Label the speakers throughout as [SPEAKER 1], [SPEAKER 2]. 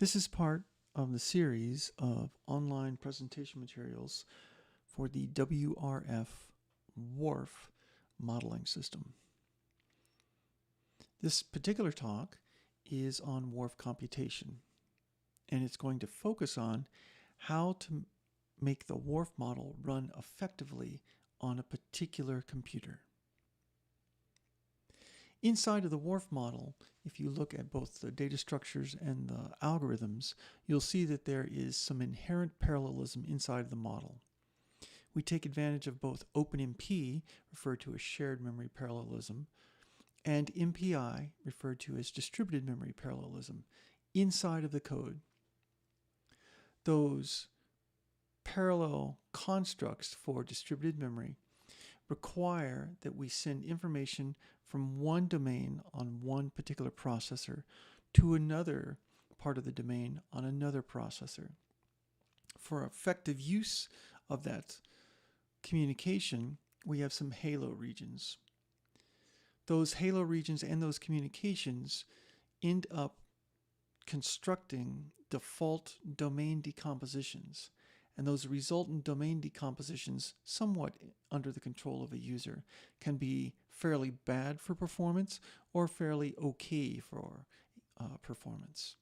[SPEAKER 1] This is part of the series of online presentation materials for the WRF modeling system. This particular talk is on WRF Computation, and it's going to focus on how to make the WRF model run effectively on a particular computer. Inside of the WRF model, if you look at both the data structures and the algorithms, you'll see that there is some inherent parallelism inside of the model. We take advantage of both OpenMP, referred to as shared memory parallelism, and MPI, referred to as distributed memory parallelism, inside of the code. Those parallel constructs for distributed memory require that we send information from one domain on one particular processor to another part of the domain on another processor. For effective use of that communication, we have some halo regions. Those halo regions and those communications end up constructing default domain decompositions. And those resultant domain decompositions, somewhat under the control of a user, can be fairly bad for performance or fairly okay for performance.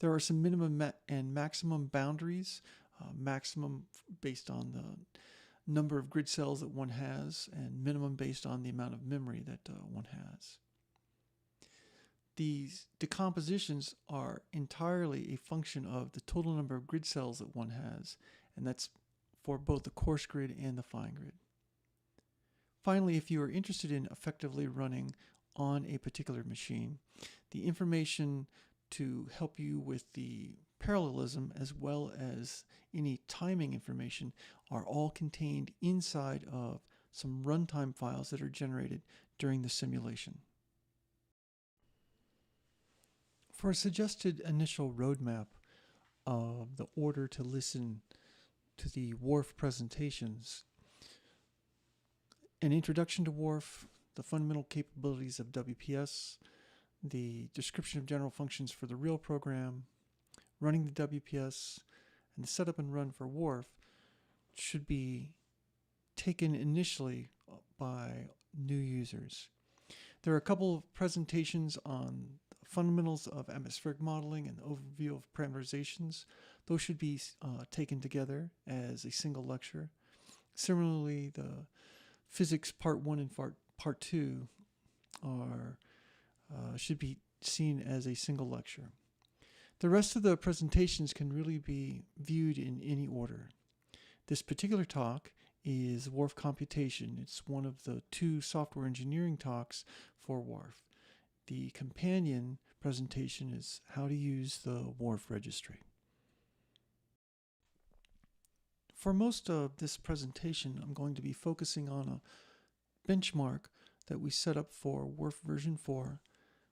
[SPEAKER 1] There are some minimum and maximum boundaries, maximum based on the number of grid cells that one has, and minimum based on the amount of memory that one has. These decompositions are entirely a function of the total number of grid cells that one has, and that's for both the coarse grid and the fine grid. Finally, if you are interested in effectively running on a particular machine, the information to help you with the parallelism as well as any timing information are all contained inside of some runtime files that are generated during the simulation. For a suggested initial roadmap of the order to listen to the WRF presentations, an introduction to WRF, the fundamental capabilities of WPS, the description of general functions for the real program, running the WPS, and the setup and run for WRF should be taken initially by new users. There are a couple of presentations on fundamentals of atmospheric modeling and overview of parameterizations. Those should be taken together as a single lecture. Similarly, the physics part 1 and part 2 should be seen as a single lecture. The rest of the presentations can really be viewed in any order. This particular talk is WRF Computation. It's one of the 2 software engineering talks for WRF. The companion presentation is how to use the WRF registry. For most of this presentation, I'm going to be focusing on a benchmark that we set up for WRF version 4.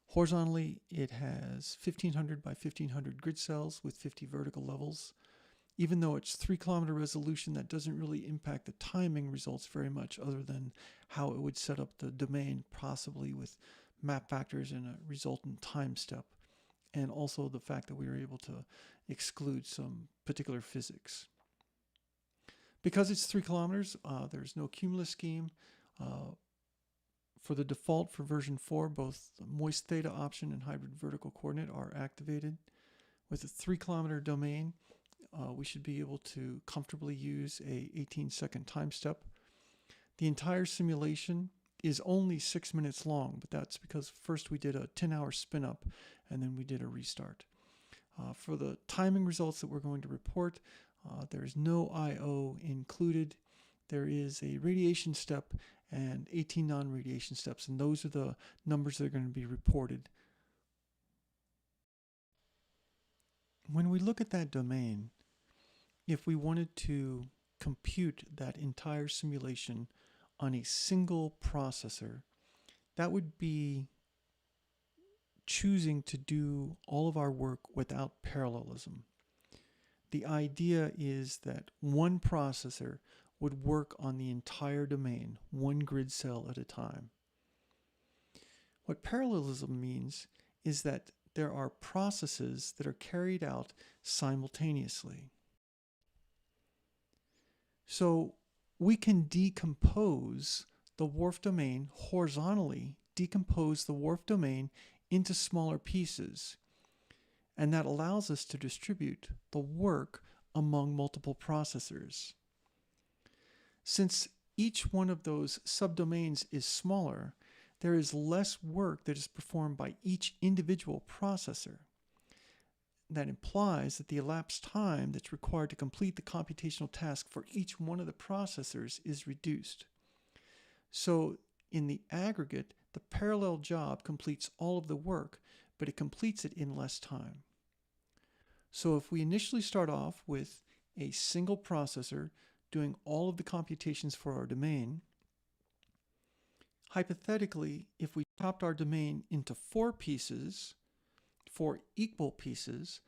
[SPEAKER 1] Horizontally, it has 1500 by 1500 grid cells with 50 vertical levels. Even though it's 3-kilometer resolution, that doesn't really impact the timing results very much, other than how it would set up the domain, possibly with map factors and a resultant time step, and also the fact that we were able to exclude some particular physics. Because it's 3 kilometers, there's no cumulus scheme. For the default for version 4, both the moist theta option and hybrid vertical coordinate are activated. With a 3-kilometer domain, we should be able to comfortably use a 18-second time step. The entire simulation is only 6 minutes long, but that's because first we did a 10-hour spin up and then we did a restart. For the timing results that we're going to report, there's no I/O included. There is a radiation step and 18 non-radiation steps, and those are the numbers that are going to be reported. When we look at that domain, if we wanted to compute that entire simulation on a single processor, that would be choosing to do all of our work without parallelism. The idea is that one processor would work on the entire domain, one grid cell at a time. What parallelism means is that there are processes that are carried out simultaneously. So we can decompose the WRF domain horizontally, decompose the WRF domain into smaller pieces. And that allows us to distribute the work among multiple processors. Since each one of those subdomains is smaller, there is less work that is performed by each individual processor. That implies that the elapsed time that's required to complete the computational task for each one of the processors is reduced. So in the aggregate, the parallel job completes all of the work, but it completes it in less time. So if we initially start off with a single processor doing all of the computations for our domain, hypothetically, if we chopped our domain into 4 pieces, 4 equal pieces,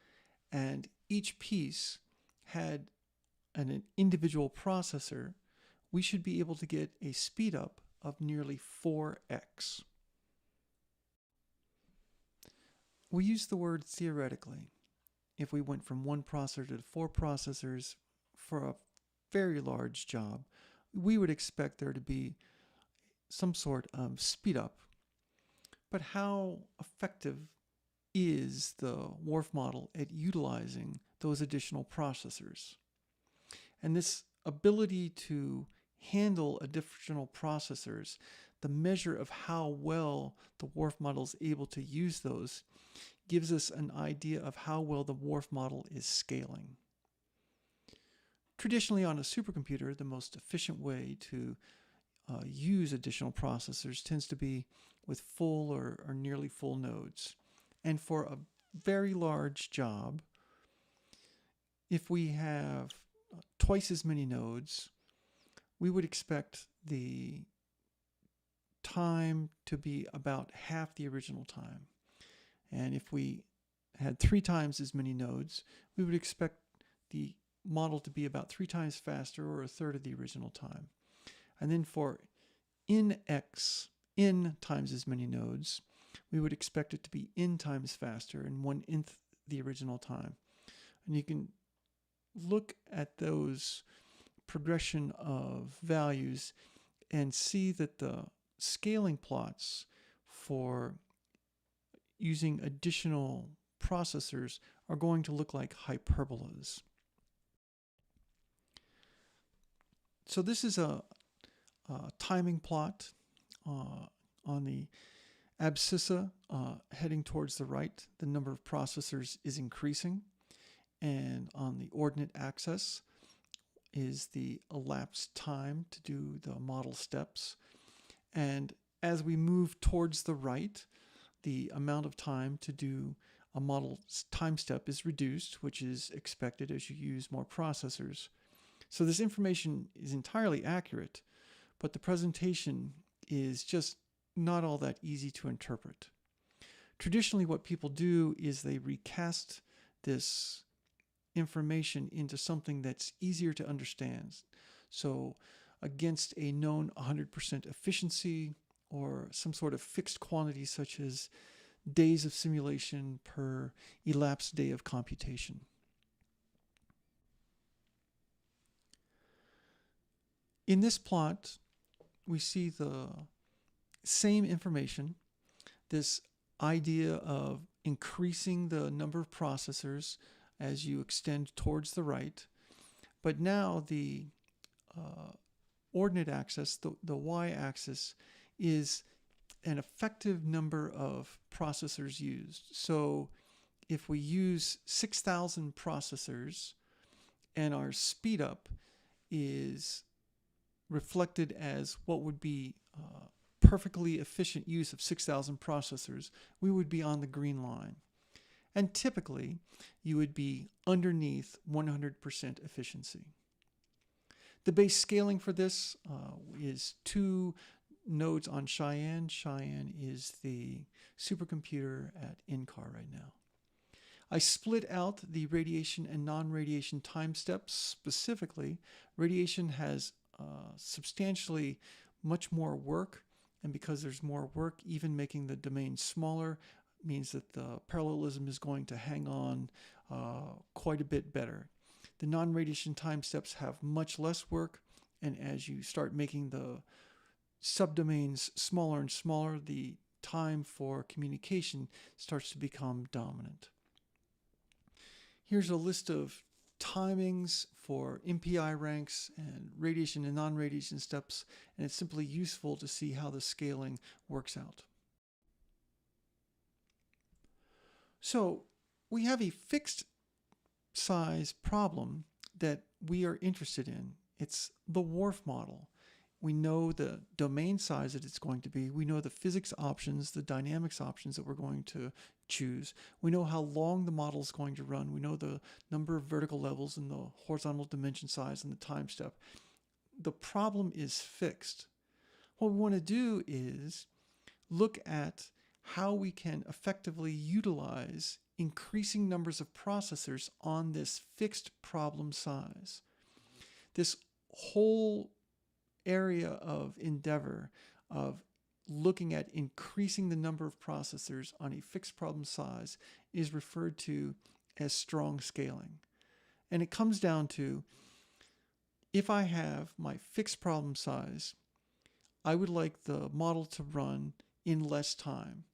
[SPEAKER 1] and each piece had an individual processor, we should be able to get a speed up of nearly 4x. We use the word theoretically. If we went from 1 processor to 4 processors for a very large job, we would expect there to be some sort of speed up. But how effective is the WRF model at utilizing those additional processors? And this ability to handle additional processors, the measure of how well the WRF model is able to use those, gives us an idea of how well the WRF model is scaling. Traditionally on a supercomputer, the most efficient way to use additional processors tends to be with full or nearly full nodes. And for a very large job, if we have twice as many nodes, we would expect the time to be about half the original time. And if we had 3 times as many nodes, we would expect the model to be about 3 times faster, or a third of the original time. And then for n times as many nodes, we would expect it to be n times faster and 1/n the original time. And you can look at those progression of values and see that the scaling plots for using additional processors are going to look like hyperbolas. So this is a timing plot on the abscissa heading towards the right. The number of processors is increasing, and on the ordinate axis is the elapsed time to do the model steps. And as we move towards the right, the amount of time to do a model time step is reduced, which is expected as you use more processors. So this information is entirely accurate, but the presentation is just not all that easy to interpret. Traditionally, what people do is they recast this information into something that's easier to understand. So against a known 100% efficiency, or some sort of fixed quantity such as days of simulation per elapsed day of computation. In this plot, we see the same information, this idea of increasing the number of processors as you extend towards the right, but now the ordinate axis, the y-axis, is an effective number of processors used. So if we use 6,000 processors and our speed up is reflected as what would be perfectly efficient use of 6,000 processors, we would be on the green line. And typically, you would be underneath 100% efficiency. The base scaling for this is 2 nodes on Cheyenne. Cheyenne is the supercomputer at NCAR right now. I split out the radiation and non-radiation time steps. Specifically, radiation has substantially much more work, and because there's more work, even making the domain smaller, means that the parallelism is going to hang on quite a bit better. The non-radiation time steps have much less work, and as you start making the subdomains smaller and smaller, the time for communication starts to become dominant. Here's a list of timings for MPI ranks and radiation and non-radiation steps, and it's simply useful to see how the scaling works out. So we have a fixed size problem that we are interested in. It's the WRF model. We know the domain size that it's going to be. We know the physics options, the dynamics options that we're going to choose. We know how long the model is going to run. We know the number of vertical levels and the horizontal dimension size and the time step. The problem is fixed. What we want to do is look at how we can effectively utilize increasing numbers of processors on this fixed problem size. This whole area of endeavor of looking at increasing the number of processors on a fixed problem size is referred to as strong scaling. And it comes down to, if I have my fixed problem size, I would like the model to run in less time.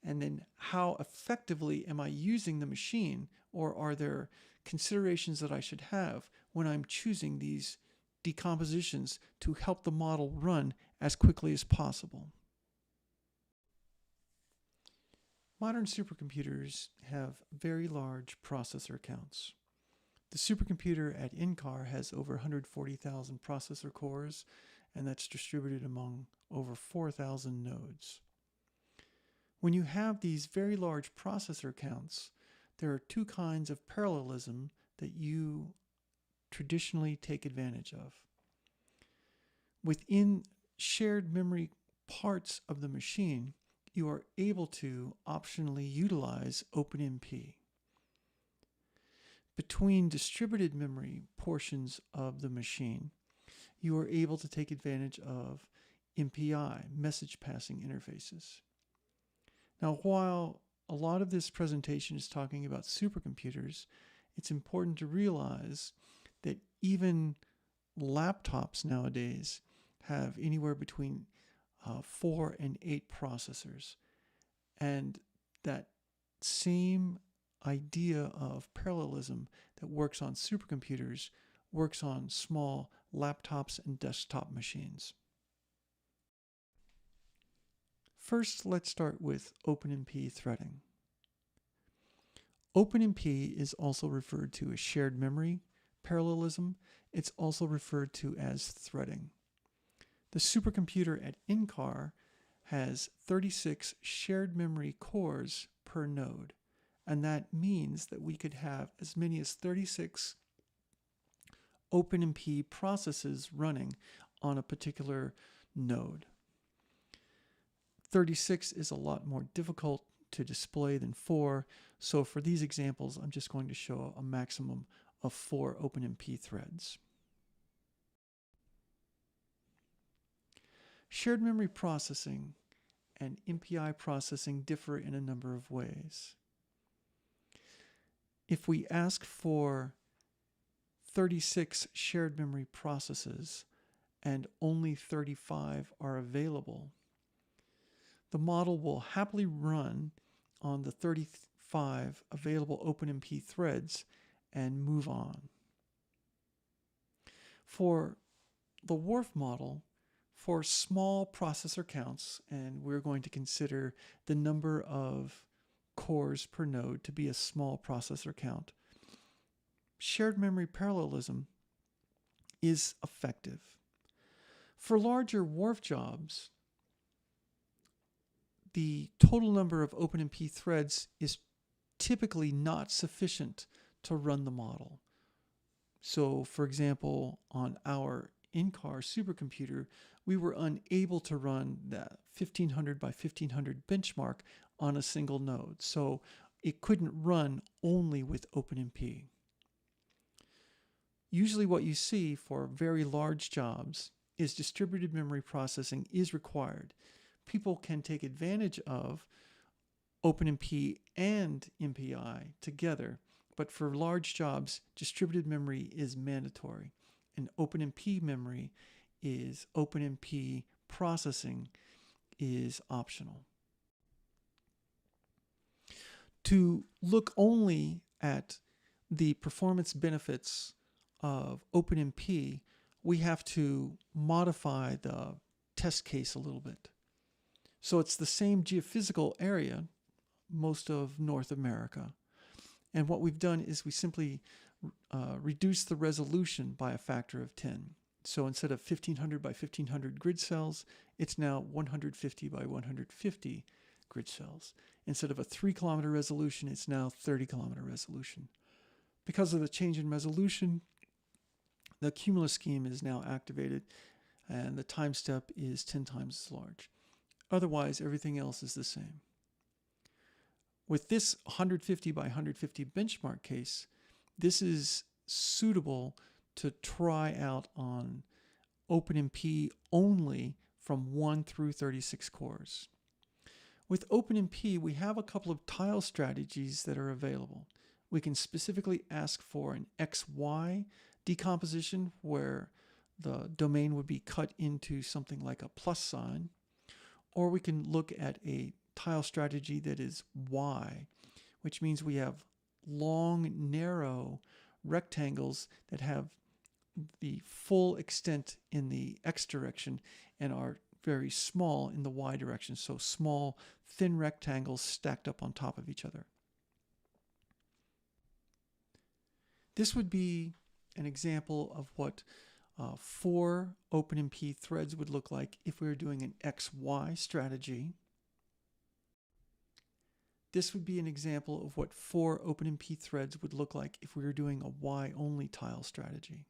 [SPEAKER 1] And then how effectively am I using the machine, or are there considerations that I should have when I'm choosing these decompositions to help the model run as quickly as possible? Modern supercomputers have very large processor counts. The supercomputer at NCAR has over 140,000 processor cores, and that's distributed among over 4,000 nodes. When you have these very large processor counts, there are two kinds of parallelism that you traditionally take advantage of. Within shared memory parts of the machine, you are able to optionally utilize OpenMP. Between distributed memory portions of the machine, you are able to take advantage of MPI, message passing interfaces. Now, while a lot of this presentation is talking about supercomputers, it's important to realize that even laptops nowadays have anywhere between 4 and 8 processors. And that same idea of parallelism that works on supercomputers works on small laptops and desktop machines. First, let's start with OpenMP threading. OpenMP is also referred to as shared memory parallelism. It's also referred to as threading. The supercomputer at NCAR has 36 shared memory cores per node, and that means that we could have as many as 36 OpenMP processes running on a particular node. 36 is a lot more difficult to display than 4, so for these examples, I'm just going to show a maximum of 4 OpenMP threads. Shared memory processing and MPI processing differ in a number of ways. If we ask for 36 shared memory processes and only 35 are available, the model will happily run on the 35 available OpenMP threads and move on. For the WRF model, for small processor counts, and we're going to consider the number of cores per node to be a small processor count, shared memory parallelism is effective. For larger WRF jobs, the total number of OpenMP threads is typically not sufficient to run the model. So, for example, on our NCAR supercomputer, we were unable to run that 1500 by 1500 benchmark on a single node. So it couldn't run only with OpenMP. Usually what you see for very large jobs is distributed memory processing is required. People can take advantage of OpenMP and MPI together, but for large jobs, distributed memory is mandatory, and OpenMP memory is OpenMP processing is optional. To look only at the performance benefits of OpenMP, we have to modify the test case a little bit. So it's the same geophysical area, most of North America. And what we've done is we simply reduce the resolution by a factor of 10. So instead of 1500 by 1500 grid cells, it's now 150 by 150 grid cells. Instead of a 3-kilometer resolution, it's now 30-kilometer resolution. Because of the change in resolution, the cumulus scheme is now activated, and the time step is 10 times as large. Otherwise, everything else is the same. With this 150 by 150 benchmark case, this is suitable to try out on OpenMP only from 1 through 36 cores. With OpenMP, we have a couple of tile strategies that are available. We can specifically ask for an XY decomposition where the domain would be cut into something like a plus sign, or we can look at a tile strategy that is Y, which means we have long, narrow rectangles that have the full extent in the X direction and are very small in the Y direction. So small, thin rectangles stacked up on top of each other. This would be an example of what 4 OpenMP threads would look like if we were doing an XY strategy. This would be an example of what 4 OpenMP threads would look like if we were doing a Y-only tile strategy.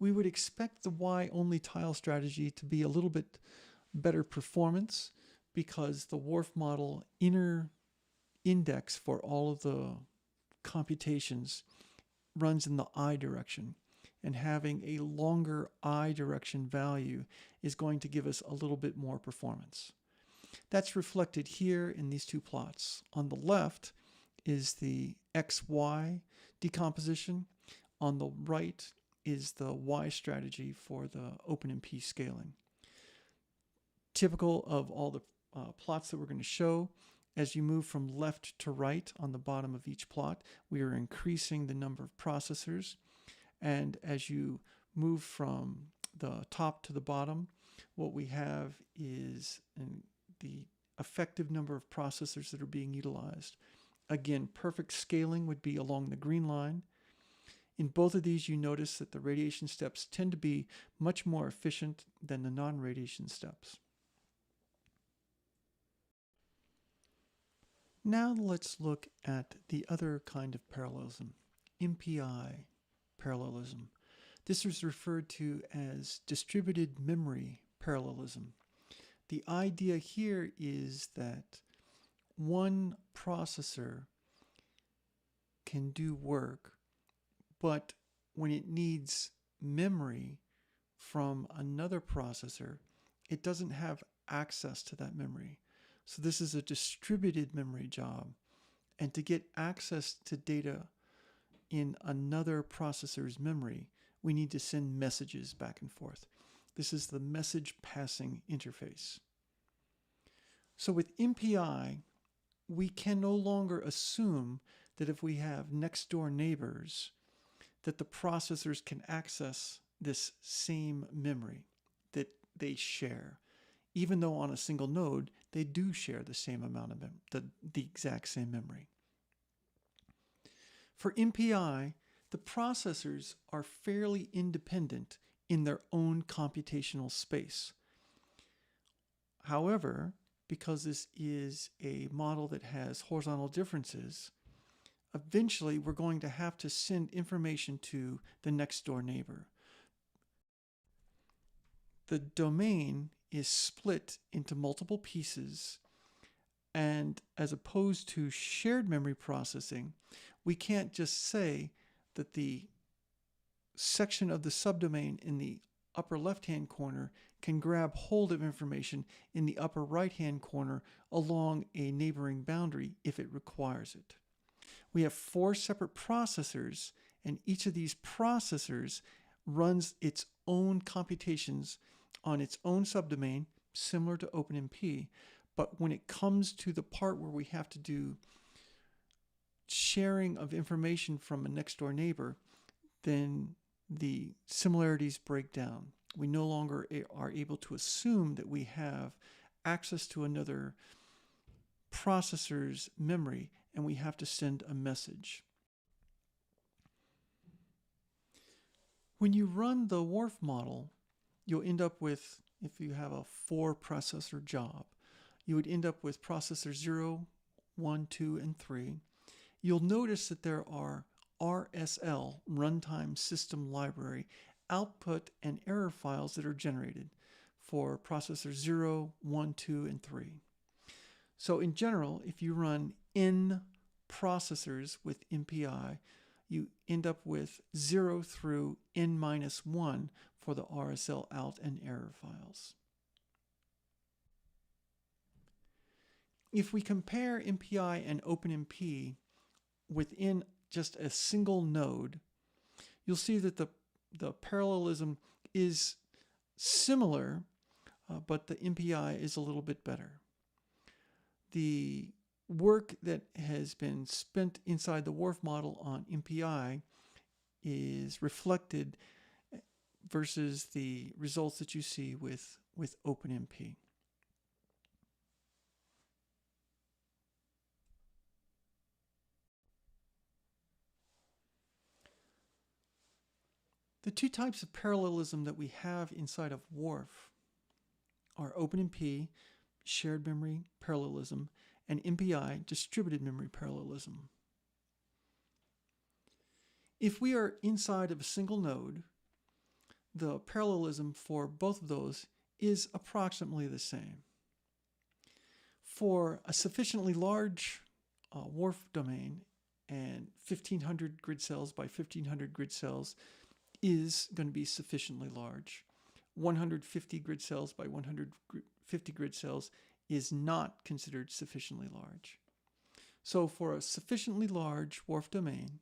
[SPEAKER 1] We would expect the Y-only tile strategy to be a little bit better performance because the WRF model inner index for all of the computations runs in the I direction, and having a longer I direction value is going to give us a little bit more performance. That's reflected here in these two plots. On the left is the XY decomposition. On the right is the Y strategy for the OpenMP scaling. Typical of all the plots that we're going to show, as you move from left to right on the bottom of each plot, we are increasing the number of processors. And as you move from the top to the bottom, what we have is the effective number of processors that are being utilized. Again, perfect scaling would be along the green line. In both of these, you notice that the radiation steps tend to be much more efficient than the non-radiation steps. Now let's look at the other kind of parallelism, MPI parallelism. This is referred to as distributed memory parallelism. The idea here is that one processor can do work, but when it needs memory from another processor, it doesn't have access to that memory. So this is a distributed memory job. And to get access to data in another processor's memory, we need to send messages back and forth. This is the message passing interface. So with MPI, we can no longer assume that if we have next door neighbors, that the processors can access this same memory that they share. Even though on a single node, they do share the same amount of the exact same memory. For MPI, the processors are fairly independent in their own computational space. However, because this is a model that has horizontal differences, eventually we're going to have to send information to the next door neighbor. The domain is split into multiple pieces, and as opposed to shared memory processing, we can't just say that the section of the subdomain in the upper left-hand corner can grab hold of information in the upper right-hand corner along a neighboring boundary if it requires it. We have 4 separate processors, and each of these processors runs its own computations on its own subdomain, similar to OpenMP. But when it comes to the part where we have to do sharing of information from a next door neighbor, then the similarities break down. We no longer are able to assume that we have access to another processor's memory, and we have to send a message. When you run the WRF model, you'll end up with, if you have a 4-processor job, you would end up with processor 0, 1, 2, and 3. You'll notice that there are RSL, Runtime System Library, output and error files that are generated for processor 0, 1, 2, and 3. So in general, if you run N processors with MPI, you end up with 0 through N-1 for the RSL out and error files. If we compare MPI and OpenMP within just a single node, you'll see that the parallelism is similar, but the MPI is a little bit better. The work that has been spent inside the WRF model on MPI is reflected versus the results that you see with OpenMP. The 2 types of parallelism that we have inside of WRF are OpenMP, shared memory parallelism, and MPI, distributed memory parallelism. If we are inside of a single node, the parallelism for both of those is approximately the same. For a sufficiently large WRF domain, and 1500 grid cells by 1500 grid cells is going to be sufficiently large. 150 grid cells by 150 grid cells is not considered sufficiently large. So for a sufficiently large WRF domain,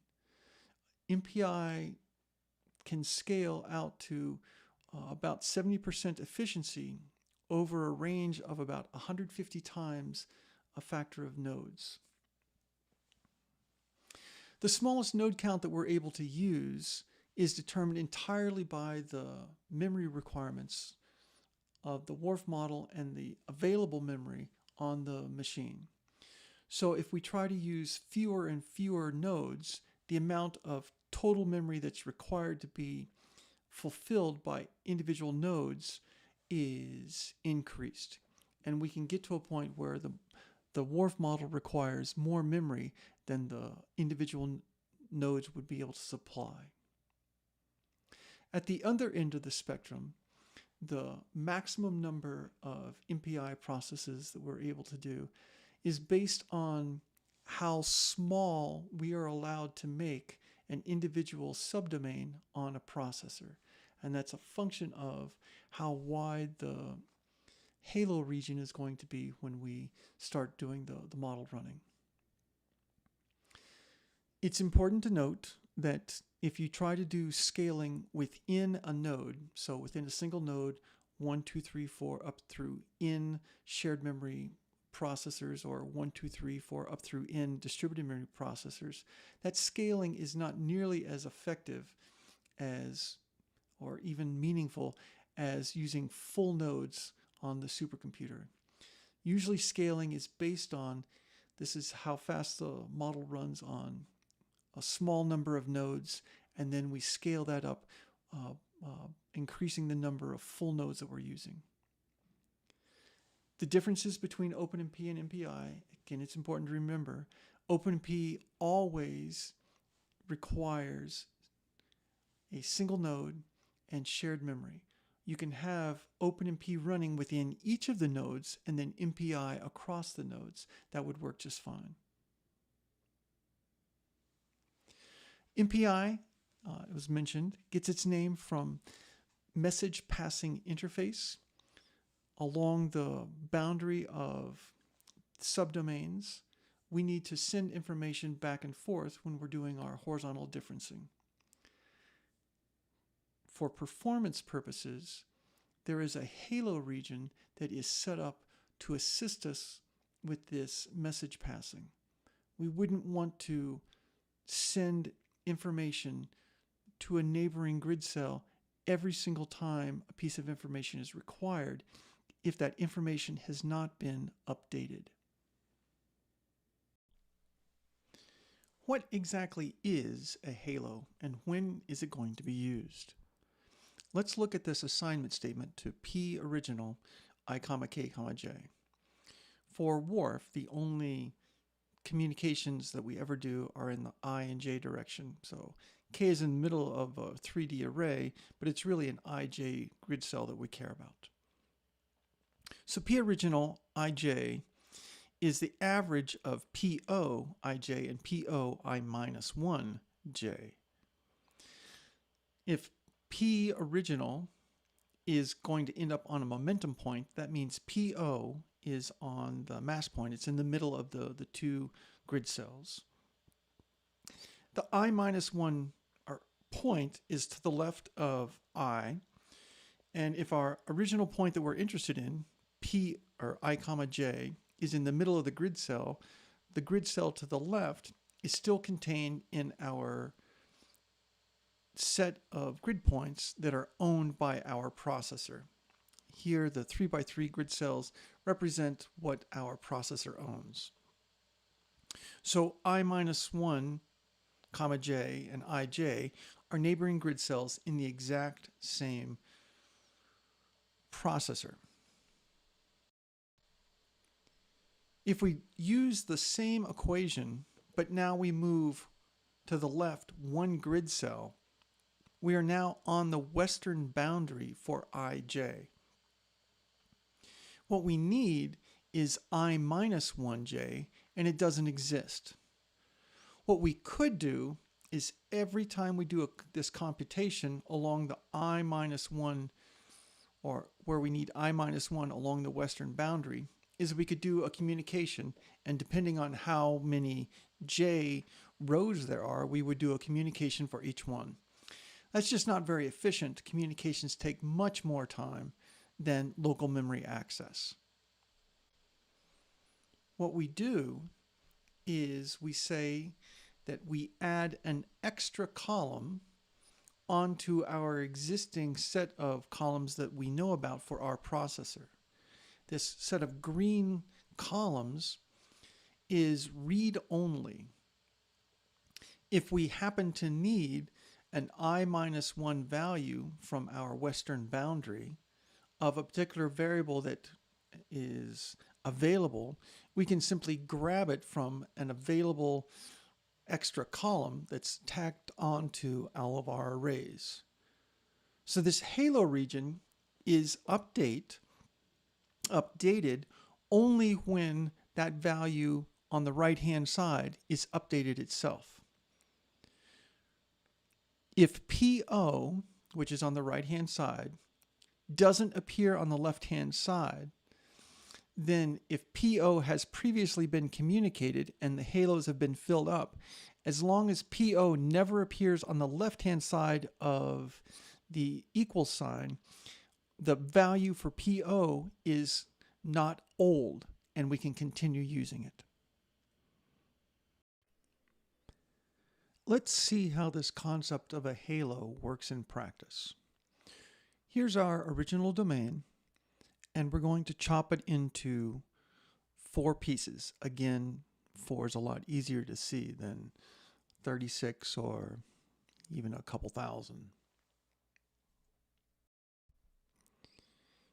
[SPEAKER 1] MPI can scale out to about 70% efficiency over a range of about 150 times a factor of nodes. The smallest node count that we're able to use is determined entirely by the memory requirements of the WRF model and the available memory on the machine. So if we try to use fewer and fewer nodes, the amount of total memory that's required to be fulfilled by individual nodes is increased. And we can get to a point where the WRF model requires more memory than the individual nodes would be able to supply. At the other end of the spectrum, the maximum number of MPI processes that we're able to do is based on how small we are allowed to make an individual subdomain on a processor. And that's a function of how wide the halo region is going to be when we start doing the model running. It's important to note that if you try to do scaling within a node, so within a single node, 1, 2, 3, 4 up through N shared memory processors, or 1, 2, 3, 4 up through N distributed memory processors, that scaling is not nearly as effective as, or even meaningful as, using full nodes on the supercomputer. Usually scaling is based on, this is how fast the model runs on a small number of nodes, and then we scale that up, increasing the number of full nodes that we're using. The differences between OpenMP and MPI, again, it's important to remember, OpenMP always requires a single node and shared memory. You can have OpenMP running within each of the nodes and then MPI across the nodes. That would work just fine. MPI, it was mentioned, gets its name from message passing interface. along the boundary of subdomains, we need to send information back and forth when we're doing our horizontal differencing. For performance purposes, there is a halo region that is set up to assist us with this message passing. We wouldn't want to send information to a neighboring grid cell every single time a piece of information is required if that information has not been updated. What exactly is a halo and when is it going to be used? Let's look at this assignment statement to P original I, K, J. For WRF, the only communications that we ever do are in the I and J direction. So K is in the middle of a 3D array, but it's really an IJ grid cell that we care about. So P original IJ is the average of PO IJ and PO I minus 1J. If P original is going to end up on a momentum point, that means PO is on the mass point. It's in the middle of the two grid cells. The I minus 1 point is to the left of I, and if our original point that we're interested in, P or I comma J, is in the middle of the grid cell to the left is still contained in our set of grid points that are owned by our processor. Here, the 3x3 grid cells represent what our processor owns. So I minus 1, comma J and IJ are neighboring grid cells in the exact same processor. If we use the same equation, but now we move to the left one grid cell, we are now on the western boundary for IJ. What we need is I minus 1J, and it doesn't exist. What we could do is every time we do this computation along the I minus 1, or where we need I minus 1 along the western boundary, is we could do a communication, and depending on how many J rows there are, we would do a communication for each one. That's just not very efficient. Communications take much more time than local memory access. What we do is we say that we add an extra column onto our existing set of columns that we know about for our processor. This set of green columns is read-only. If we happen to need an I minus 1 value from our western boundary of a particular variable that is available, we can simply grab it from an available extra column that's tacked onto all of our arrays. So this halo region is updated only when that value on the right-hand side is updated itself. If PO, which is on the right-hand side, doesn't appear on the left-hand side, then if PO has previously been communicated and the halos have been filled up, as long as PO never appears on the left-hand side of the equal sign, the value for PO is not old, and we can continue using it. Let's see how this concept of a halo works in practice. Here's our original domain, and we're going to chop it into 4 pieces. Again, 4 is a lot easier to see than 36 or even a couple thousand.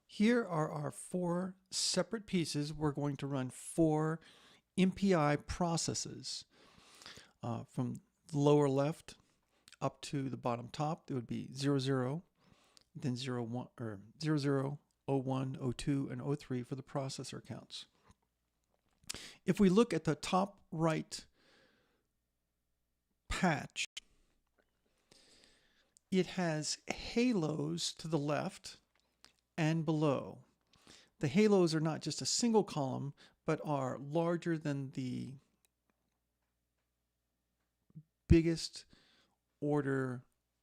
[SPEAKER 1] Here are our 4 separate pieces. We're going to run 4 MPI processes from the lower left up to the bottom top. It would be 00, then 01, or 00, 01, 02, and 03 for the processor counts. If we look at the top right patch, it has halos to the left and below. The halos are not just a single column, but are larger than the biggest order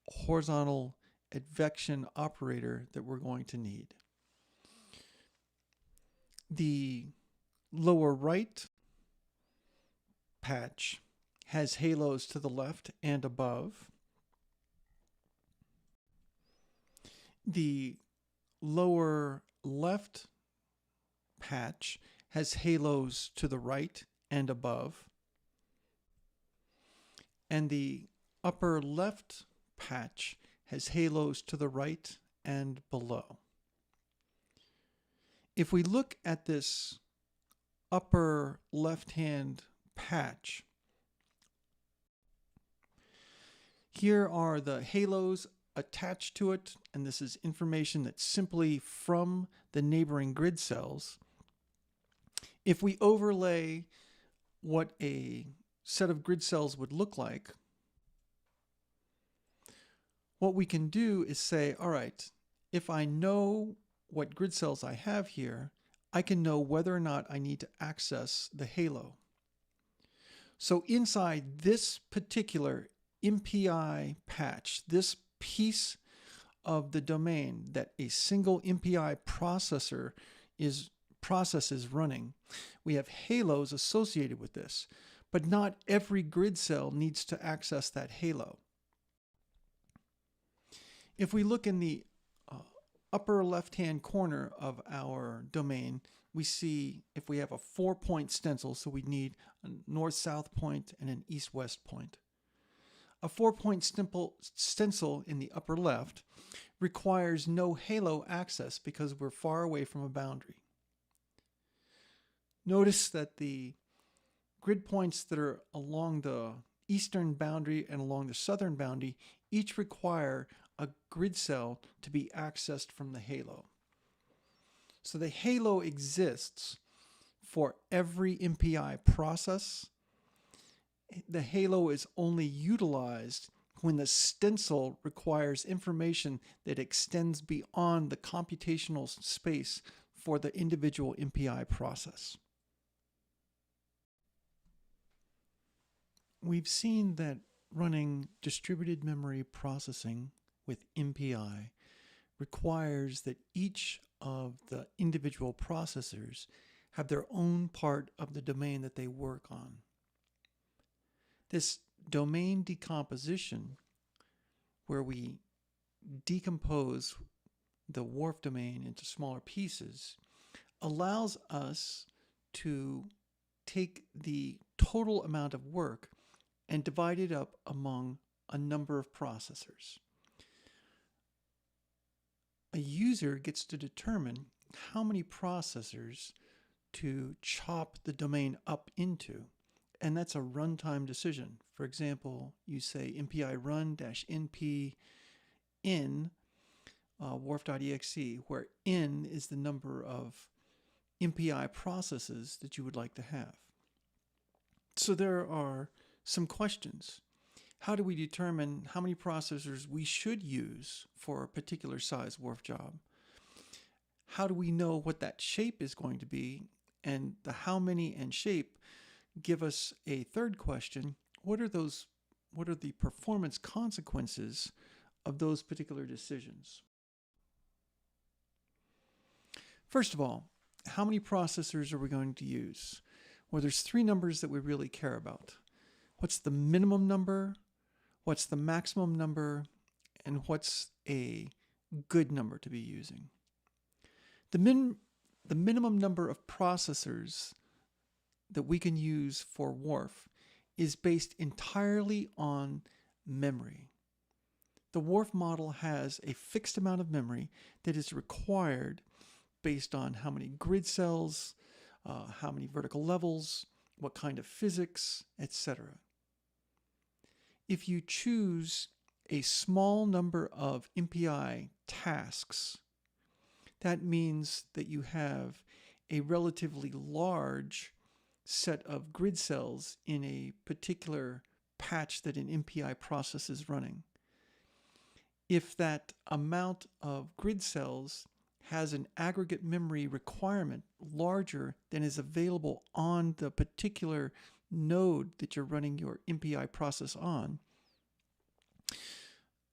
[SPEAKER 1] horizontal advection operator that we're going to need. The lower right patch has halos to the left and above. The lower left patch has halos to the right and above. And the upper left patch has halos to the right and below. If we look at this upper left-hand patch, here are the halos attached to it, and this is information that's simply from the neighboring grid cells. If we overlay what a set of grid cells would look like, what we can do is say, all right, if I know what grid cells I have here, I can know whether or not I need to access the halo. So inside this particular MPI patch, this piece of the domain that a single MPI process is running, we have halos associated with this, but not every grid cell needs to access that halo. If we look in the upper left-hand corner of our domain, we see if we have a 4-point stencil, so we need a north-south point and an east-west point. A 4-point stencil in the upper left requires no halo access because we're far away from a boundary. Notice that the grid points that are along the eastern boundary and along the southern boundary each require a grid cell to be accessed from the halo. So the halo exists for every MPI process. The halo is only utilized when the stencil requires information that extends beyond the computational space for the individual MPI process. We've seen that running distributed memory processing with MPI requires that each of the individual processors have their own part of the domain that they work on. This domain decomposition, where we decompose the WRF domain into smaller pieces, allows us to take the total amount of work and divide it up among a number of processors. A user gets to determine how many processors to chop the domain up into, and that's a runtime decision. For example, you say MPI run-np in WRF.exe, where n is the number of MPI processes that you would like to have. So there are some questions. How do we determine how many processors we should use for a particular size WRF job? How do we know what that shape is going to be? And the how many and shape give us a third question. What are the performance consequences of those particular decisions? First of all, how many processors are we going to use? Well, there's 3 numbers that we really care about. What's the minimum number? What's the maximum number? And what's a good number to be using? The minimum number of processors that we can use for WRF is based entirely on memory. The WRF model has a fixed amount of memory that is required based on how many grid cells, how many vertical levels, what kind of physics, etc. If you choose a small number of MPI tasks, that means that you have a relatively large set of grid cells in a particular patch that an MPI process is running. If that amount of grid cells has an aggregate memory requirement larger than is available on the particular node that you're running your MPI process on,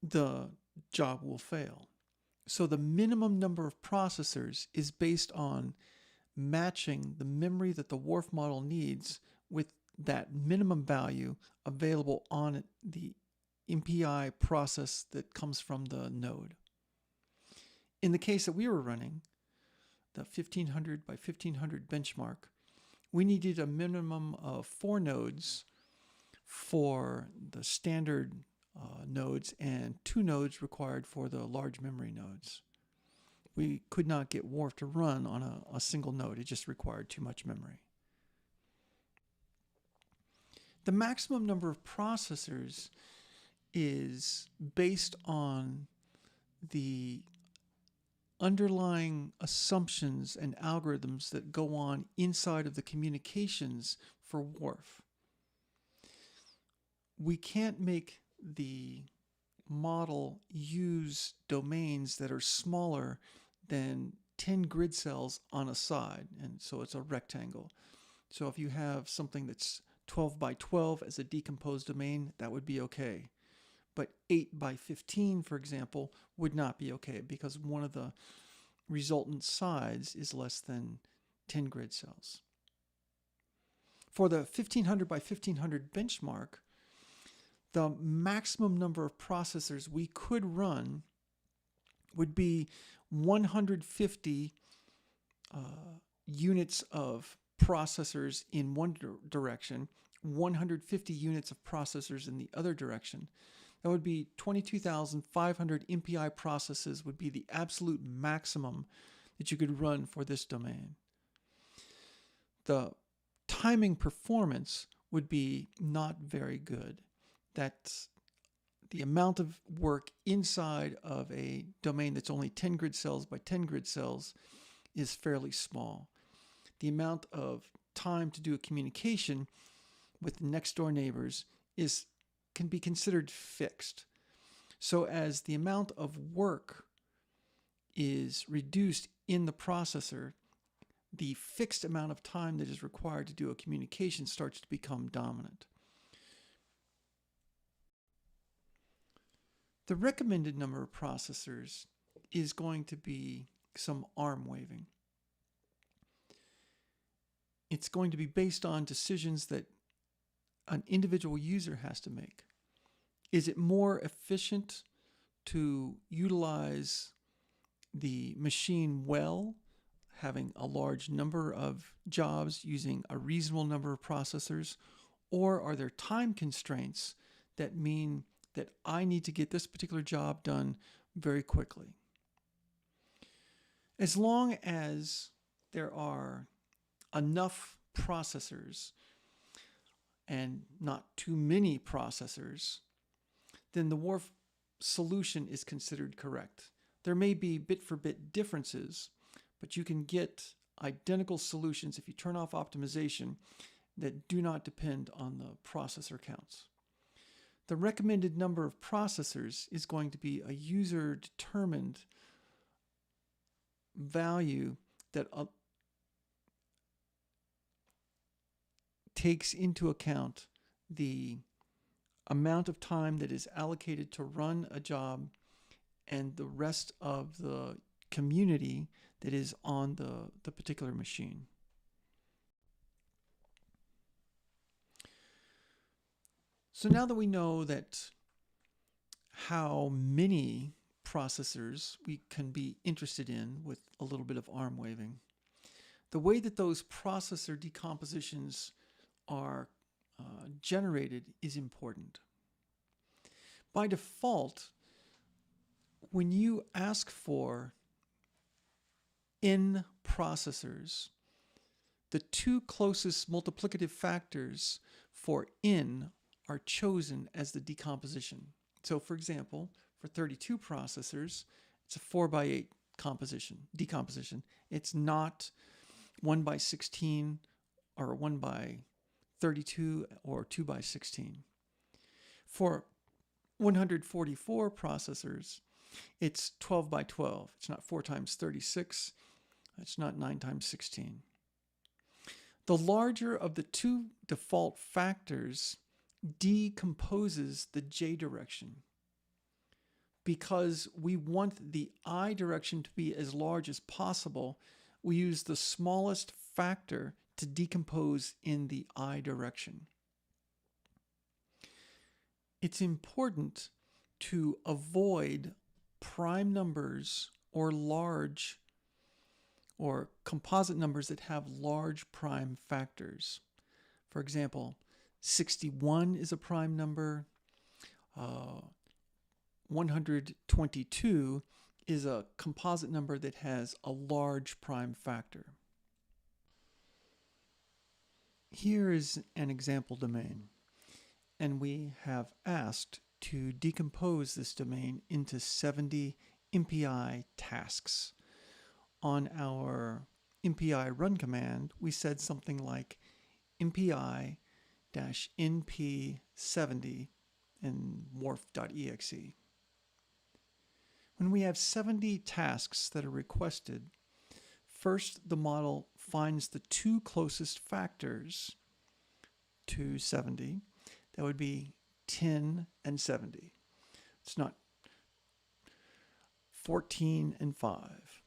[SPEAKER 1] the job will fail. So the minimum number of processors is based on matching the memory that the WRF model needs with that minimum value available on the MPI process that comes from the node. In the case that we were running, the 1500 by 1500 benchmark, we needed a minimum of 4 nodes for the standard nodes and 2 nodes required for the large memory nodes. We could not get WRF to run on a single node. It just required too much memory. The maximum number of processors is based on the underlying assumptions and algorithms that go on inside of the communications for WRF. We can't make the model use domains that are smaller than 10 grid cells on a side, and so it's a rectangle. So if you have something that's 12 by 12 as a decomposed domain, that would be okay. But 8 by 15, for example, would not be okay because one of the resultant sides is less than 10 grid cells. For the 1500 by 1500 benchmark, the maximum number of processors we could run would be 150 units of processors in one direction, 150 units of processors in the other direction. That would be 22,500 MPI processes would be the absolute maximum that you could run for this domain. The timing performance would be not very good. That's the amount of work inside of a domain that's only 10 grid cells by 10 grid cells is fairly small. The amount of time to do a communication with next door neighbors can be considered fixed. So as the amount of work is reduced in the processor, the fixed amount of time that is required to do a communication starts to become dominant. The recommended number of processors is going to be some arm waving. It's going to be based on decisions that an individual user has to make. Is it more efficient to utilize the machine well, having a large number of jobs using a reasonable number of processors, or are there time constraints that mean that I need to get this particular job done very quickly? As long as there are enough processors and not too many processors, then the WRF solution is considered correct. There may be bit-for-bit differences, but you can get identical solutions if you turn off optimization that do not depend on the processor counts. The recommended number of processors is going to be a user-determined value that takes into account the amount of time that is allocated to run a job and the rest of the community that is on the particular machine. So now that we know that how many processors we can be interested in with a little bit of arm waving, the way that those processor decompositions are generated is important. By default, when you ask for n processors, the 2 closest multiplicative factors for n are chosen as the decomposition. So for example, for 32 processors, it's a 4 by 8 decomposition. It's not 1 by 16 or 1 by 32 or 2 by 16. For 144 processors, It's 12 by 12. It's not 4 times 36. It's not 9 times 16. The larger of the two default factors decomposes the j direction. Because we want the I direction to be as large as possible, we use the smallest factor to decompose in the I direction. It's important to avoid prime numbers or large or composite numbers that have large prime factors. For example, 61 is a prime number. 122 is a composite number that has a large prime factor. Here is an example domain, and we have asked to decompose this domain into 70 MPI tasks. On our MPI run command, we said something like MPI-NP70 in WRF.exe. When we have 70 tasks that are requested, first the model finds the two closest factors to 70. That would be 10 and 70. It's not 14 and 5.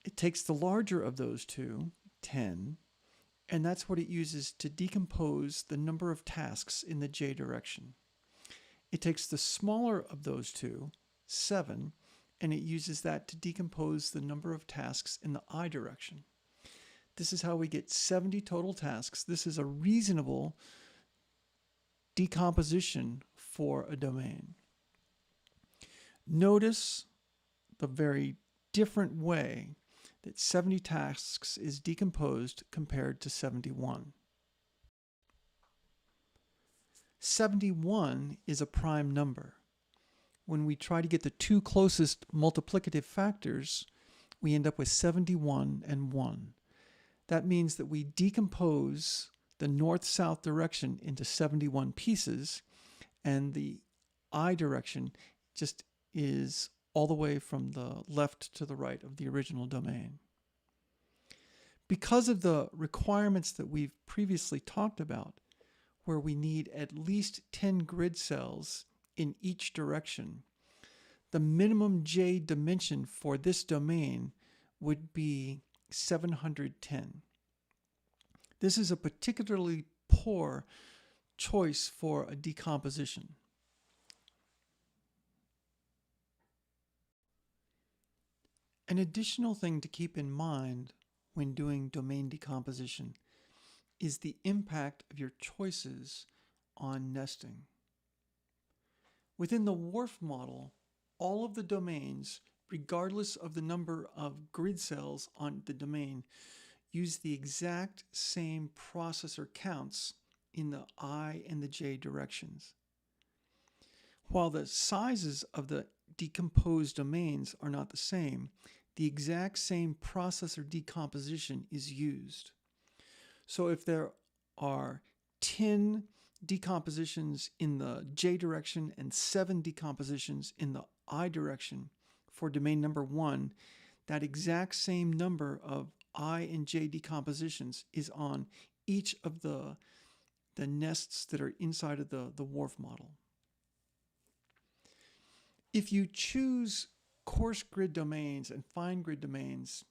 [SPEAKER 1] It takes the larger of those two, 10, and that's what it uses to decompose the number of tasks in the j direction. It takes the smaller of those two, 7, and it uses that to decompose the number of tasks in the I direction. This is how we get 70 total tasks. This is a reasonable decomposition for a domain. Notice the very different way that 70 tasks is decomposed compared to 71. 71 is a prime number. When we try to get the two closest multiplicative factors, we end up with 71 and 1. That means that we decompose the north-south direction into 71 pieces, and the I direction just is all the way from the left to the right of the original domain. Because of the requirements that we've previously talked about, where we need at least 10 grid cells in each direction, the minimum j dimension for this domain would be 710. This is a particularly poor choice for a decomposition. An additional thing to keep in mind when doing domain decomposition is the impact of your choices on nesting. Within the WRF model, all of the domains, regardless of the number of grid cells on the domain, use the exact same processor counts in the I and the j directions. While the sizes of the decomposed domains are not the same, the exact same processor decomposition is used. So if there are 10 decompositions in the j direction and 7 decompositions in the I direction for domain number 1, that exact same number of I and j decompositions is on each of the nests that are inside of the WRF model. If you choose coarse grid domains and fine grid domains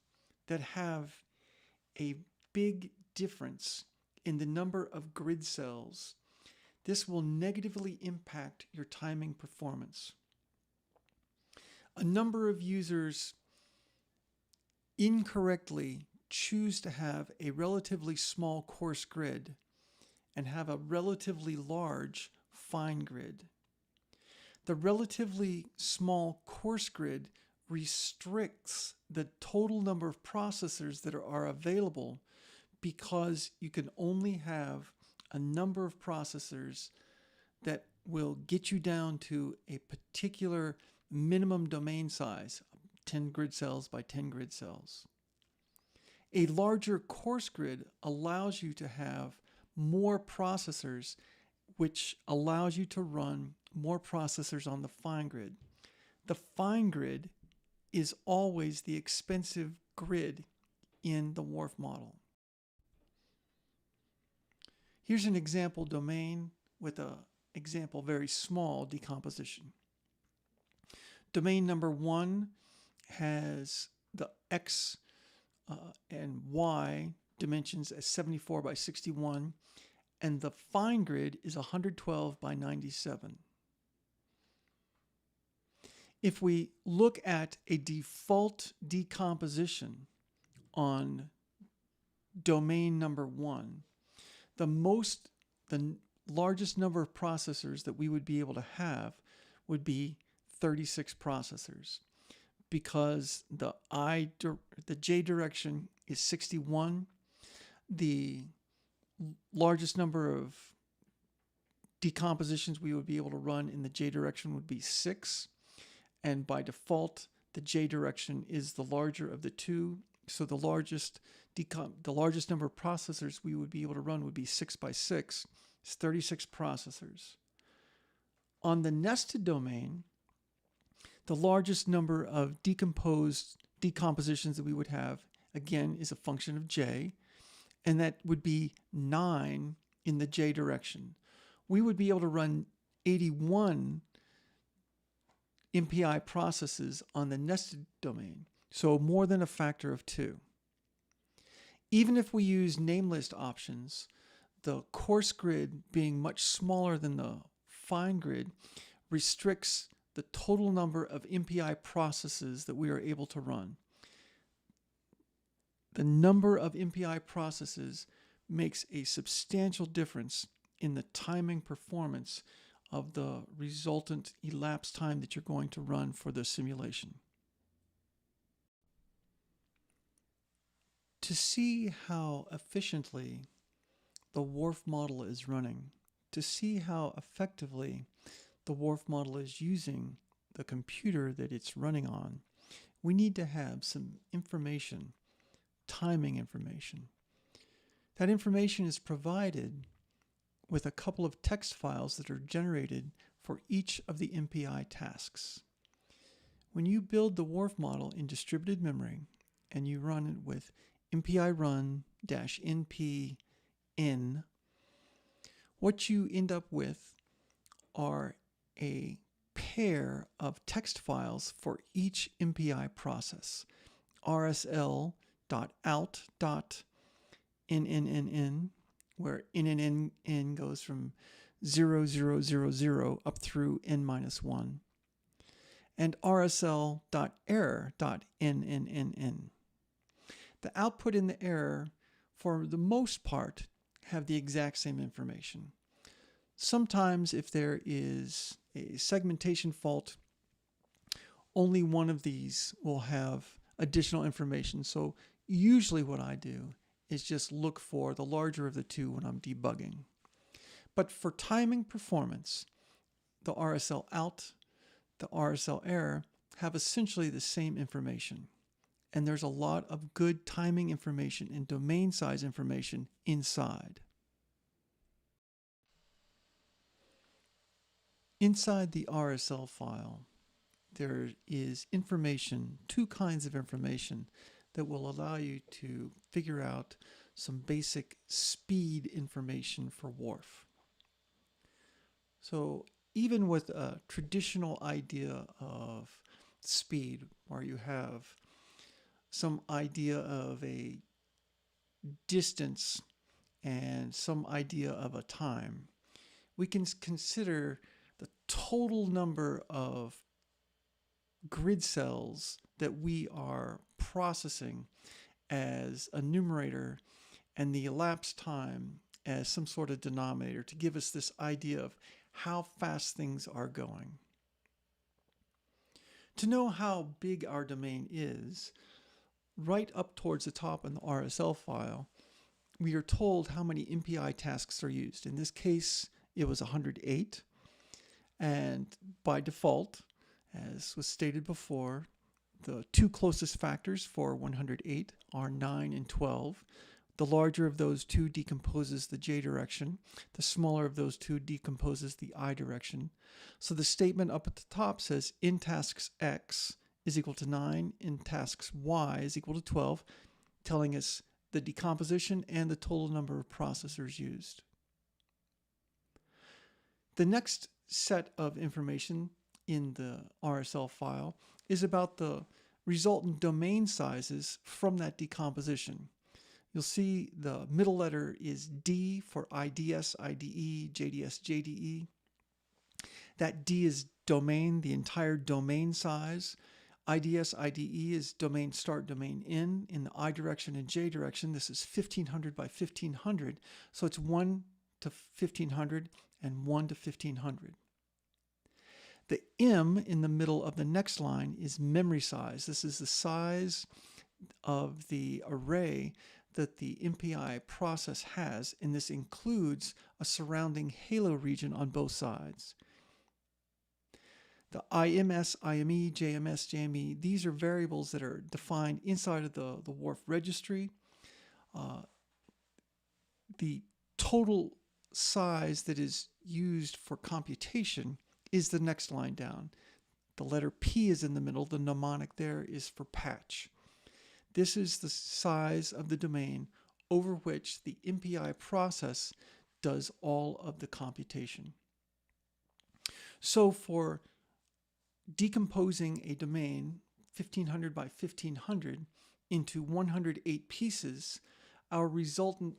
[SPEAKER 1] that have a big difference in the number of grid cells, this will negatively impact your timing performance. A number of users incorrectly choose to have a relatively small coarse grid and have a relatively large fine grid. The relatively small coarse grid restricts the total number of processors that are available because you can only have a number of processors that will get you down to a particular minimum domain size, 10 grid cells by 10 grid cells. A larger coarse grid allows you to have more processors, which allows you to run more processors on the fine grid. the fine grid is always the expensive grid in the WRF model. Here's an example domain with an example very small decomposition. Domain number 1 has the X and Y dimensions as 74 by 61, and the fine grid is 112 by 97. If we look at a default decomposition on domain number 1, the largest number of processors that we would be able to have would be 36 processors, because the J direction is 61. The largest number of decompositions we would be able to run in the J direction would be 6. And by default, the J direction is the larger of the two. So the largest number of processors we would be able to run would be 6 by 6. It's 36 processors. On the nested domain, the largest number of decompositions that we would have, again, is a function of J, and that would be 9 in the J direction. We would be able to run 81 MPI processes on the nested domain, so more than a factor of 2. Even if we use namelist options, the coarse grid being much smaller than the fine grid restricts the total number of MPI processes that we are able to run. The number of MPI processes makes a substantial difference in the timing performance of the resultant elapsed time that you're going to run for the simulation. To see how efficiently the WRF model is running, to see how effectively the WRF model is using the computer that it's running on, we need to have some information, timing information. That information is provided with a couple of text files that are generated for each of the MPI tasks. When you build the WRF model in distributed memory and you run it with MPI run-np-in, what you end up with are a pair of text files for each MPI process. rsl.out.nnn, where nnn goes from 0000 up through n-1, and rsl.error.nnn. The output and the error, for the most part, have the exact same information. Sometimes if there is a segmentation fault, only one of these will have additional information. So usually what I do is just look for the larger of the two when I'm debugging. But for timing performance, the RSL out, the RSL error have essentially the same information. And there's a lot of good timing information and domain size information inside. Inside the RSL file, there is information, two kinds of information that will allow you to figure out some basic speed information for WRF. So even with a traditional idea of speed, where you have some idea of a distance and some idea of a time, we can consider the total number of grid cells that we are processing as a numerator and the elapsed time as some sort of denominator to give us this idea of how fast things are going. To know how big our domain is, right up towards the top in the RSL file, we are told how many MPI tasks are used. In this case, it was 108. And by default, as was stated before, the two closest factors for 108 are 9 and 12. The larger of those two decomposes the j direction. The smaller of those two decomposes the I direction. So the statement up at the top says in tasks X is equal to 9, in tasks Y is equal to 12, telling us the decomposition and the total number of processors used. The next set of information in the RSL file is about the resultant domain sizes from that decomposition. You'll see the middle letter is D for IDS, IDE, JDS, JDE. That D is domain, the entire domain size. IDS, IDE is domain start, domain end. In the I direction and J direction, this is 1500 by 1500. So it's 1 to 1500 and 1 to 1500. The M in the middle of the next line is memory size. This is the size of the array that the MPI process has, and this includes a surrounding halo region on both sides. The IMS, IME, JMS, JME, these are variables that are defined inside of the WRF registry. The total size that is used for computation is the next line down. The letter P is in the middle. The mnemonic there is for patch. This is the size of the domain over which the MPI process does all of the computation. So for decomposing a domain 1500 by 1500 into 108 pieces, our resultant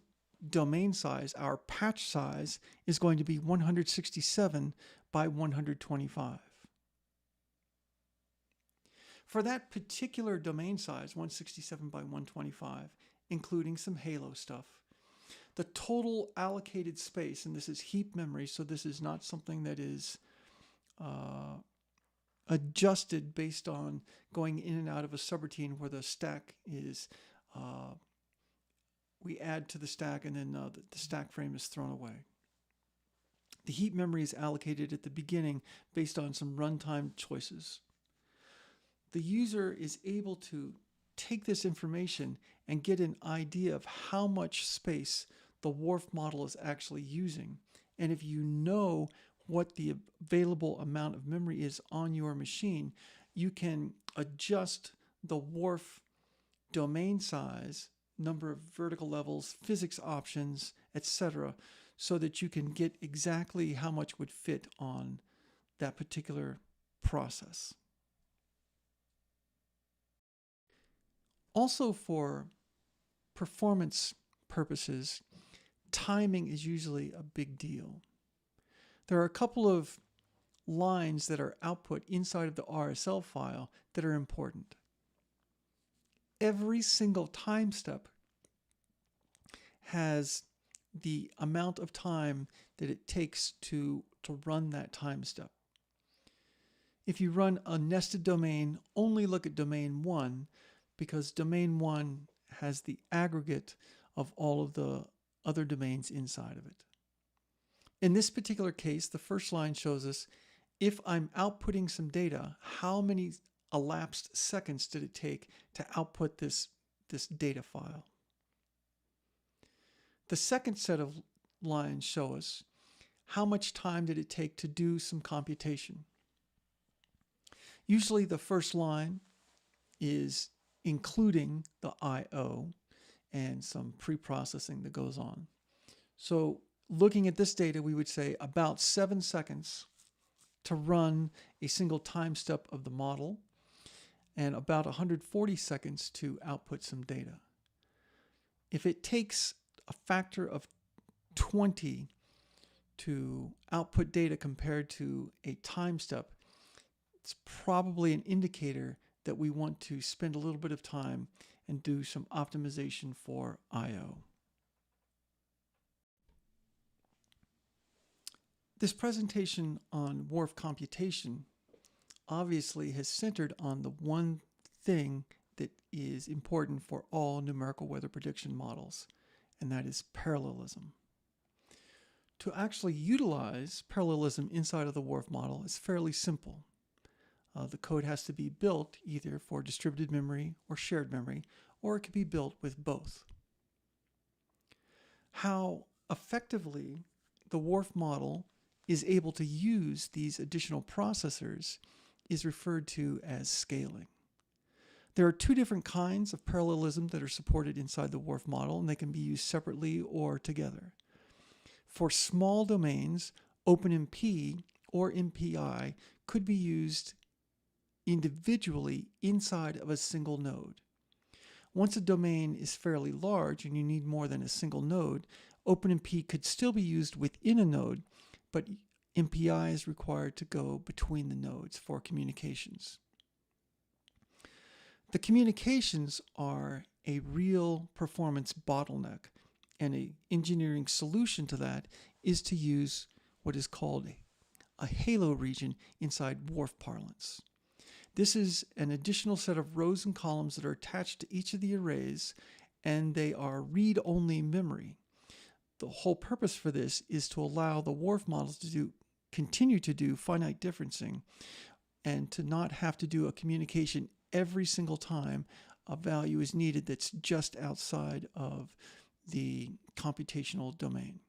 [SPEAKER 1] domain size, our patch size, is going to be 167 by 125. For that particular domain size, 167 by 125, including some halo stuff, the total allocated space, and this is heap memory, so this is not something that is adjusted based on going in and out of a subroutine where the stack is, we add to the stack and then the stack frame is thrown away. The heap memory is allocated at the beginning based on some runtime choices. The user is able to take this information and get an idea of how much space the WRF model is actually using. And if you know what the available amount of memory is on your machine, you can adjust the WRF domain size, number of vertical levels, physics options, etc., so that you can get exactly how much would fit on that particular process. Also, for performance purposes, timing is usually a big deal. There are a couple of lines that are output inside of the RSL file that are important. Every single time step has the amount of time that it takes to run that time step. If you run a nested domain, only look at domain 1, because domain 1 has the aggregate of all of the other domains inside of it. In this particular case, the first line shows us if I'm outputting some data, how many elapsed seconds did it take to output this data file? The second set of lines show us how much time did it take to do some computation. Usually the first line is including the I/O and some pre-processing that goes on. So looking at this data, we would say about 7 seconds to run a single time step of the model and about 140 seconds to output some data. If it takes a factor of 20 to output data compared to a time step, it's probably an indicator that we want to spend a little bit of time and do some optimization for I/O. This presentation on WRF computation obviously has centered on the one thing that is important for all numerical weather prediction models, and that is parallelism. To actually utilize parallelism inside of the WRF model is fairly simple. The code has to be built either for distributed memory or shared memory, or it can be built with both. How effectively the WRF model is able to use these additional processors is referred to as scaling. There are two different kinds of parallelism that are supported inside the WRF model, and they can be used separately or together. For small domains, OpenMP or MPI could be used individually inside of a single node. Once a domain is fairly large and you need more than a single node, OpenMP could still be used within a node, but MPI is required to go between the nodes for communications. The communications are a real performance bottleneck, and an engineering solution to that is to use what is called a halo region inside WRF parlance. This is an additional set of rows and columns that are attached to each of the arrays, and they are read-only memory. The whole purpose for this is to allow the WRF models to continue to do finite differencing and to not have to do a communication every single time a value is needed that's just outside of the computational domain.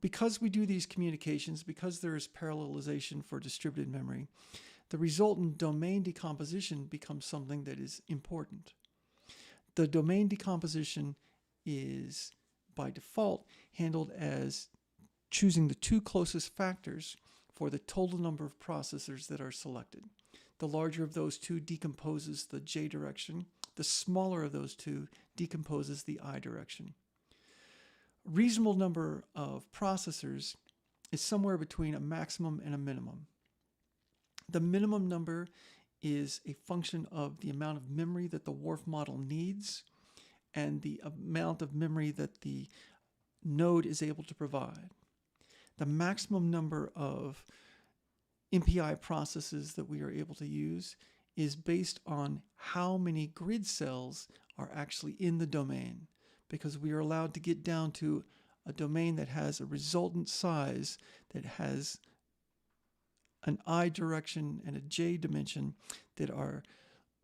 [SPEAKER 1] Because we do these communications, because there is parallelization for distributed memory, the resultant domain decomposition becomes something that is important. The domain decomposition is, by default, handled as choosing the two closest factors for the total number of processors that are selected. The larger of those two decomposes the J direction. The smaller of those two decomposes the I direction. A reasonable number of processors is somewhere between a maximum and a minimum. The minimum number is a function of the amount of memory that the WRF model needs and the amount of memory that the node is able to provide. The maximum number of MPI processes that we are able to use is based on how many grid cells are actually in the domain, because we are allowed to get down to a domain that has a resultant size that has an I direction and a J dimension that are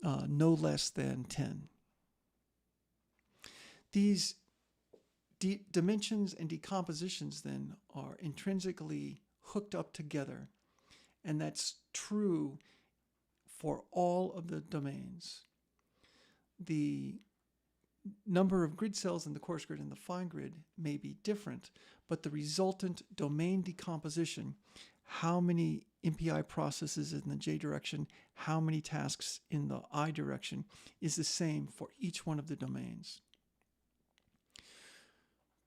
[SPEAKER 1] no less than 10. These dimensions and decompositions then are intrinsically hooked up together, and that's true for all of the domains. The number of grid cells in the coarse grid and the fine grid may be different, but the resultant domain decomposition, how many MPI processes in the J direction, how many tasks in the I direction, is the same for each one of the domains.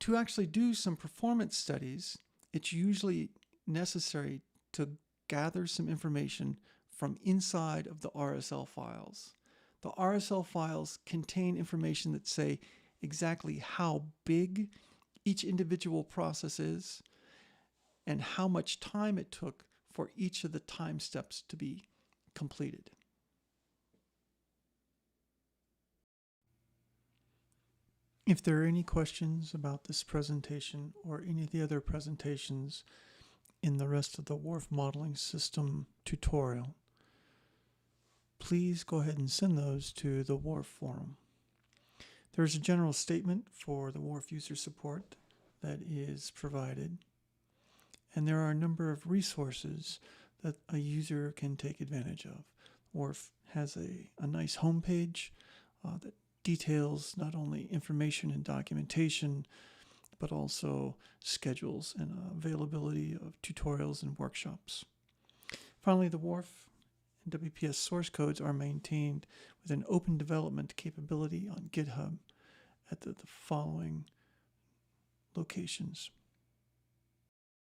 [SPEAKER 1] To actually do some performance studies, it's usually necessary to gather some information from inside of the RSL files. The RSL files contain information that say exactly how big each individual process is and how much time it took for each of the time steps to be completed. If there are any questions about this presentation or any of the other presentations in the rest of the WRF modeling system tutorial, please go ahead and send those to the WRF forum. There's a general statement for the WRF user support that is provided, and there are a number of resources that a user can take advantage of. WRF has a nice homepage that details not only information and documentation, but also schedules and availability of tutorials and workshops. Finally, the WRF and WPS source codes are maintained with an open development capability on GitHub at the following locations.